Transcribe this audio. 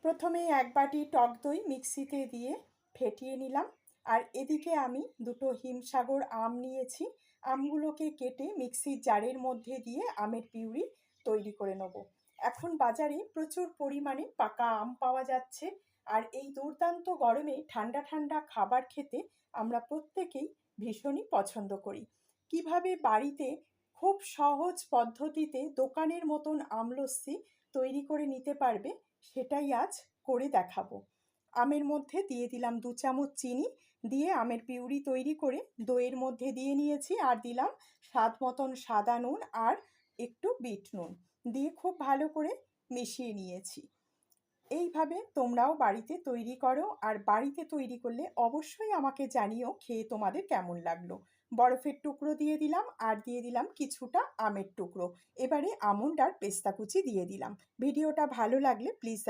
প্রথমে এক বাটি টক দই মিক্সিতে দিয়ে ফেটিয়ে নিলাম। আর এদিকে আমি দুটো হিমসাগর আম নিয়েছি। আমগুলোকে কেটে মিক্সির জারের মধ্যে দিয়ে আমের পিউরি তৈরি করে নেব। এখন বাজারে প্রচুর পরিমাণে পাকা আম পাওয়া যাচ্ছে। আর এই দুর্দান্ত গরমে ঠান্ডা ঠান্ডা খাবার খেতে আমরা প্রত্যেকেই ভীষণই পছন্দ করি। কিভাবে বাড়িতে খুব সহজ পদ্ধতিতে দোকানের মতন আমলস্যি তৈরি করে নিতে পারবে সেটাই আজ করে দেখাবো। আমের মধ্যে দিয়ে দিলাম 2 চামচ চিনি, দিয়ে আমের পিউরি তৈরি করে দইয়ের মধ্যে দিয়ে নিয়েছি। আর দিলাম স্বাদ মতন সাদা নুন আর একটু বিট নুন দিয়ে খুব ভালো করে মিশিয়ে নিয়েছি। এইভাবে তোমরাও বাড়িতে তৈরি করো, আর বাড়িতে তৈরি করলে অবশ্যই আমাকে জানিও খেয়ে তোমাদের কেমন লাগলো। বরফের টুকরো দিয়ে দিলাম আর দিয়ে দিলাম কিছুটা আমের টুকরো। এবারে আমন্ড আর পেস্তা কুচি দিয়ে দিলাম। ভিডিওটা ভালো লাগলে প্লিজ